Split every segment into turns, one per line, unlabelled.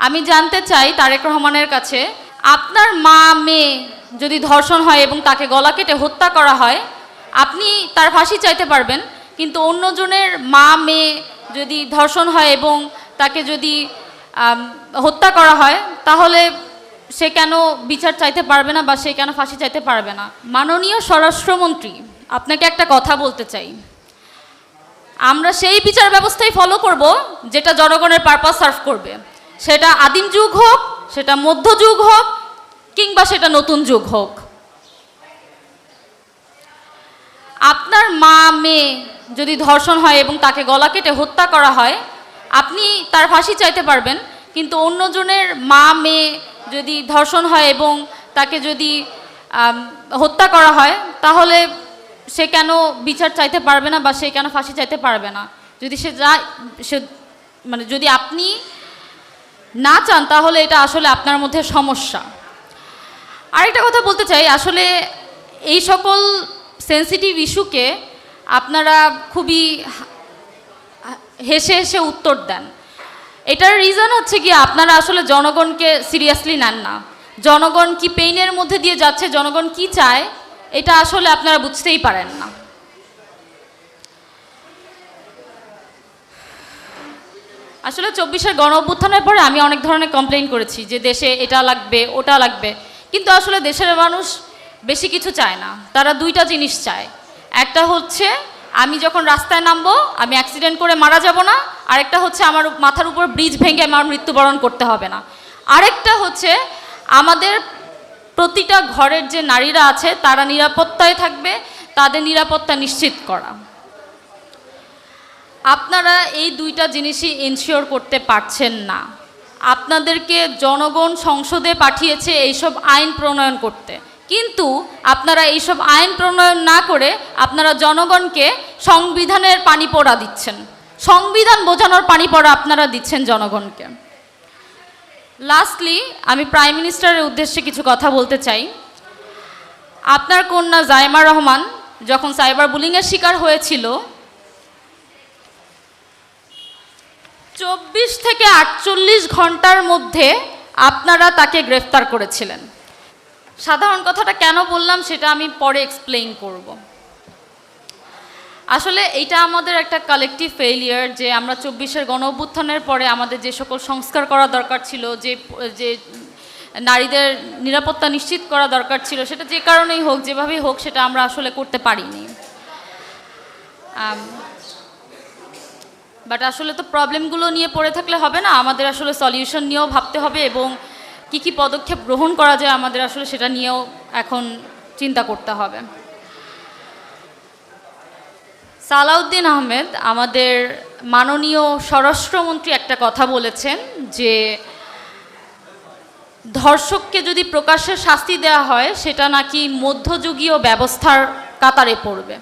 আমি জানতে চাই তারেক রহমানের কাছে, আপনার মা মেয়ে যদি ধর্ষণ হয় এবং তাকে গলা কেটে হত্যা করা হয়, আপনি তার ফাঁসি চাইতে পারবেন, কিন্তু অন্যজনের মা মেয়ে যদি ধর্ষণ হয় এবং তাকে যদি হত্যা করা হয়, তাহলে সে কেন বিচার চাইতে পারবে না বা সে কেন ফাঁসি চাইতে পারবে না? মাননীয় স্বরাষ্ট্রমন্ত্রী, আপনাকে একটা কথা বলতে চাই। আমরা সেই বিচার ব্যবস্থাই ফলো করব যেটা জনগণের পারপাস সার্ভ করবে, সেটা আদিম যুগ হোক, সেটা মধ্যযুগ হোক, কিংবা সেটা নতুন যুগ হোক। আপনার মা মেয়ে যদি ধর্ষণ হয় এবং তাকে গলা কেটে হত্যা করা হয়, আপনি তার ফাঁসি চাইতে পারবেন, কিন্তু অন্যজনের মা মেয়ে যদি ধর্ষণ হয় এবং তাকে যদি হত্যা করা হয়, তাহলে সে কেন বিচার চাইতে পারবে না বা সে কেন ফাঁসি চাইতে পারবে না? যদি যদি আপনি না চান, তাহলে এটা আসলে আপনার মধ্যে সমস্যা। আরেকটা কথা বলতে চাই, আসলে এই সকল সেন্সিটিভ ইস্যুকে আপনারা খুবই হেসে হেসে উত্তর দেন। এটার রিজন হচ্ছে কি, আপনারা আসলে জনগণকে সিরিয়াসলি নেন না। জনগণ কি পেইনের মধ্যে দিয়ে যাচ্ছে, জনগণ কি চায়, এটা আসলে আপনারা বুঝতেই পারেন না। আসলে 24-এর গণ অভ্যুত্থানের পরে আমি অনেক ধরনের কমপ্লেইন করেছি যে দেশে এটা লাগবে ওটা লাগবে, কিন্তু আসলে দেশের মানুষ বেশি কিছু চায় না। তারা দুইটা জিনিস চায়, একটা হচ্ছে আমি যখন রাস্তায় নামবো আমি অ্যাক্সিডেন্ট করে মারা যাব না, আরেকটা হচ্ছে আমার মাথার উপর ব্রিজ ভেঙে আমার মৃত্যুবরণ করতে হবে না, আরেকটা হচ্ছে আমাদের প্রতিটা ঘরের যে নারীরা আছে তারা নিরাপত্তায় থাকবে, তাদের নিরাপত্তা নিশ্চিত করা। আপনারা এই দুইটা জিনিসই এনশিওর করতে পারছেন না। আপনাদেরকে জনগণ সংসদে পাঠিয়েছে এইসব আইন প্রণয়ন করতে, কিন্তু আপনারা এইসব আইন প্রণয়ন না করে আপনারা জনগণকে সংবিধানের পানি পড়া দিচ্ছেন, সংবিধান বোঝানোর পানি পড়া আপনারা দিচ্ছেন জনগণকে। লাস্টলি আমি প্রাইম মিনিস্টারের উদ্দেশ্যে কিছু কথা বলতে চাই। আপনার কন্যা জাইমা রহমান যখন সাইবার বুলিংয়ের শিকার হয়েছিল, 24 থেকে 48 ঘন্টার মধ্যে আপনারা তাকে গ্রেফতার করেছিলেন। সাধারণ কথাটা কেন বললাম সেটা আমি পরে এক্সপ্লেইন করব। আসলে এইটা আমাদের একটা কালেকটিভ ফেইলিয়ার যে আমরা 24-এর গণ অভ্যুত্থানের পরে আমাদের যে সকল সংস্কার করা দরকার ছিল, যে নারীদের নিরাপত্তা নিশ্চিত করা দরকার ছিল, সেটা যে কারণেই হোক, যেভাবেই হোক, সেটা আমরা আসলে করতে পারিনি। বাট আসলে তো প্রবলেমগুলো নিয়ে পড়ে থাকলে হবে না, আমাদের আসলে সলিউশন নিয়েও ভাবতে হবে এবং কি পদক্ষেপ গ্রহণ করা যায় আমাদের আসলে সেটা নিয়েও এখন চিন্তা করতে হবে। সালাউদ্দিন আহমেদ, আমাদের মাননীয় স্বরাষ্ট্রমন্ত্রী, একটা কথা বলেছেন যে ধর্ষককে যদি প্রকাশ্যে শাস্তি দেওয়া হয় সেটা নাকি মধ্যযুগীয় ব্যবস্থার কাতারে পড়বে।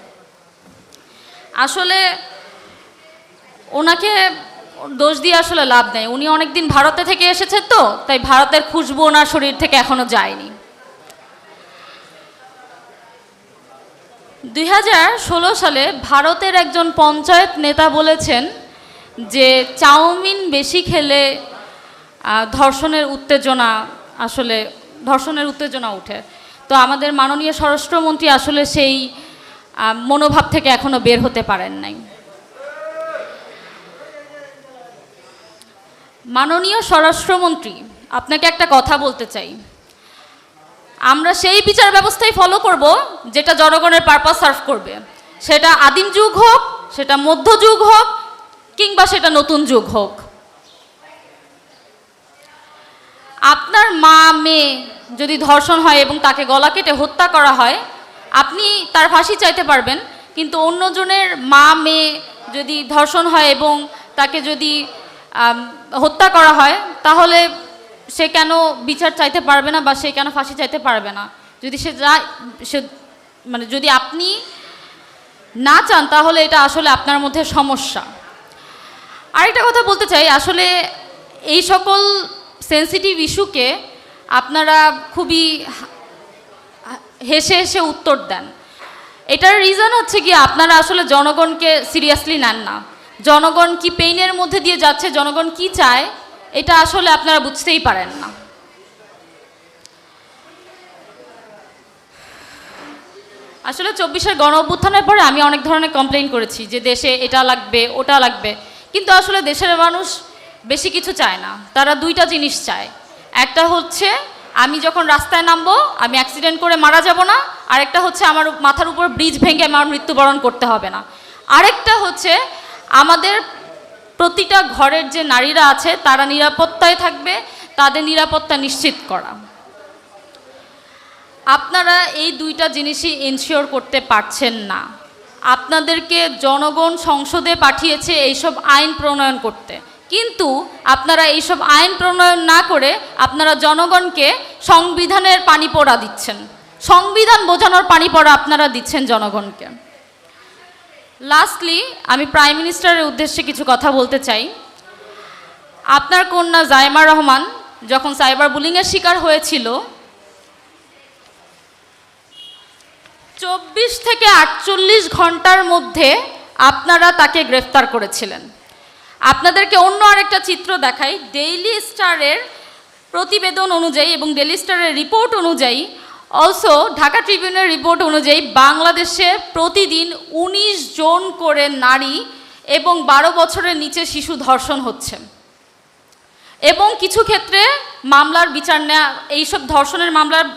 আসলে ওনাকে দোষ দিয়ে আসলে লাভ নেই, উনি অনেকদিন ভারতে থেকে এসেছে, তো তাই ভারতের খুশবু ওনার শরীর থেকে এখনো যায়নি। 2016 সালে ভারতের একজন পঞ্চায়েত নেতা বলেছেন যে চাউমিন বেশি খেলে ধর্ষণের উত্তেজনা উঠে। তো আমাদের মাননীয় স্বরাষ্ট্রমন্ত্রী আসলে সেই মনোভাব থেকে এখনো বের হতে পারেন নাই। মাননীয় স্বরাষ্ট্রমন্ত্রী, আপনাকে একটা কথা বলতে চাই। আমরা সেই বিচার ব্যবস্থাই ফলো করব যেটা জনগণের পারপাস সার্ভ করবে, সেটা আদিম যুগ হোক, সেটা মধ্যযুগ হোক, কিংবা সেটা নতুন যুগ হোক। আপনার মা মেয়ে যদি ধর্ষণ হয় এবং তাকে গলা কেটে হত্যা করা হয়, আপনি তার ফাঁসি চাইতে পারবেন, কিন্তু অন্যজনের মা মেয়ে যদি ধর্ষণ হয় এবং তাকে যদি হত্যা করা হয়, তাহলে সে কেন বিচার চাইতে পারবে না বা সে কেন ফাঁসি চাইতে পারবে না? যদি যদি আপনি না চান, তাহলে এটা আসলে আপনার মধ্যে সমস্যা। আরেকটা কথা বলতে চাই, আসলে এই সকল সেন্সিটিভ ইস্যুকে আপনারা খুবই হেসে হেসে উত্তর দেন। এটার রিজন হচ্ছে কি, আপনারা আসলে জনগণকে সিরিয়াসলি নেন না। জনগণ কি পেইনের মধ্যে দিয়ে যাচ্ছে, জনগণ কি চায়, এটা আসলে আপনারা বুঝতেই পারেন না। আসলে 24-এর গণ অভ্যুত্থানের পরে আমি অনেক ধরনের কমপ্লেইন করেছি যে দেশে এটা লাগবে ওটা লাগবে, কিন্তু আসলে দেশের মানুষ বেশি কিছু চায় না, তারা দুইটা জিনিস চায়। একটা হচ্ছে আমি যখন রাস্তায় নামবো আমি অ্যাক্সিডেন্ট করে মারা যাব না, আরেকটা হচ্ছে আমার মাথার উপর ব্রিজ ভেঙে আমার মৃত্যুবরণ করতে হবে না, আরেকটা হচ্ছে আমাদের প্রতিটা ঘরের যে নারীরা আছে তারা নিরাপত্তায় থাকবে, তাদের নিরাপত্তা নিশ্চিত করা। আপনারা এই দুইটা জিনিসই এনশিওর করতে পারছেন না। আপনাদেরকে জনগণ সংসদে পাঠিয়েছে এইসব আইন প্রণয়ন করতে, কিন্তু আপনারা এইসব আইন প্রণয়ন না করে আপনারা জনগণকে সংবিধানের পানি পড়া দিচ্ছেন, সংবিধান বোঝানোর পানি পড়া আপনারা দিচ্ছেন জনগণকে। লাস্টলি আমি প্রাইম মিনিস্টারের উদ্দেশ্যে কিছু কথা বলতে চাই। আপনার কন্যা জাইমা রহমান যখন সাইবার বুলিংয়ের শিকার হয়েছিল 24 থেকে 48 ঘন্টার মধ্যে আপনারা তাকে গ্রেফতার করেছিলেন। আপনাদেরকে অন্য আরেকটা চিত্র দেখাই। ডেইলি স্টারের প্রতিবেদন অনুযায়ী এবং ডেইলি স্টারের রিপোর্ট অনুযায়ী, অলসো ঢাকা ট্রিবিউনের রিপোর্ট অনুযায়ী বাংলাদেশে প্রতিদিন 19 জন করে নারী এবং 12 বছরের নিচে শিশু ধর্ষণ হচ্ছে, এবং কিছু ক্ষেত্রে মামলার বিচার নেওয়া, এইসব ধর্ষণের মামলার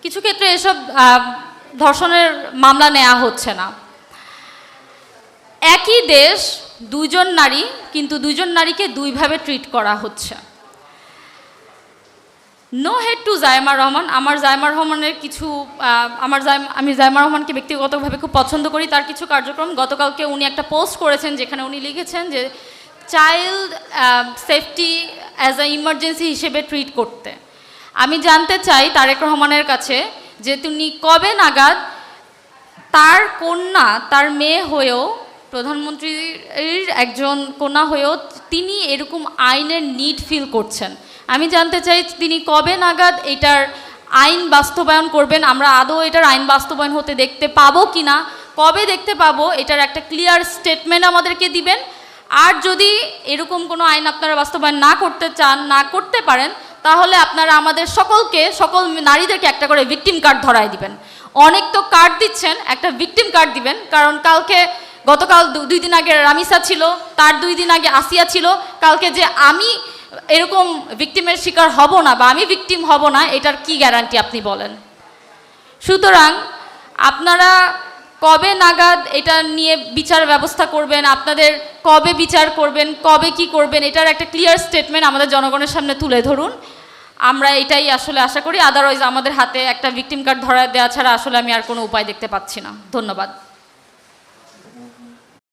কিছু ক্ষেত্রে এসব ধর্ষণের মামলা নেওয়া হচ্ছে না। একই দেশ, দুইজন নারী, কিন্তু দুইজন নারীকে দুইভাবে ট্রিট করা হচ্ছে। No hate to Zaima Rahman. আমার জাইমা রহমানের কিছু আমি জাইমা রহমানকে ব্যক্তিগতভাবে খুব পছন্দ করি। তার কিছু কার্যক্রম, গতকালকে উনি একটা পোস্ট করেছেন যেখানে উনি লিখেছেন যে child safety as a emergency হিসেবে ট্রিট করতে। আমি জানতে চাই তারেক রহমানের কাছে যে তিনি কবে নাগাদ তার কন্যা, তার মেয়ে হয়েও, প্রধানমন্ত্রীর একজন কন্যা হয়েও তিনি এরকম আইনের নিড ফিল করছেন। আমি জানতে চাই তিনি কবে নাগাদ এটার আইন বাস্তবায়ন করবেন, আমরা আদৌ এটার আইন বাস্তবায়ন হতে দেখতে পাবো কি না, কবে দেখতে পাবো, এটার একটা ক্লিয়ার স্টেটমেন্ট আমাদেরকে দিবেন। আর যদি এরকম কোনো আইন আপনারা বাস্তবায়ন না করতে চান, না করতে পারেন, তাহলে আপনারা আমাদের সকল নারীদেরকে একটা করে ভিকটিম কার্ড ধরায় দিবেন। অনেক তো কার্ড দিচ্ছেন, একটা ভিকটিম কার্ড দিবেন, কারণ গতকাল 2 দিন আগে রামিসা ছিল, তার 2 দিন আগে আসিয়া ছিল, কালকে যে আমি এরকম ভিকটিমের শিকার হব না বা আমি ভিকটিম হব না, এটার কি গ্যারান্টি আপনি বলেন? সুতরাং আপনারা কবে নাগাদ এটা নিয়ে বিচার ব্যবস্থা করবেন, আপনাদের কবে বিচার করবেন, কবে কি করবেন, এটার একটা ক্লিয়ার স্টেটমেন্ট আমাদের জনগণের সামনে তুলে ধরুন। আমরা এটাই আসলে আশা করি। আদারওয়াইজ আমাদের হাতে একটা ভিকটিম কার্ড ধরা দেওয়া ছাড়া আসলে আমি আর কোনো উপায় দেখতে পাচ্ছি না। ধন্যবাদ।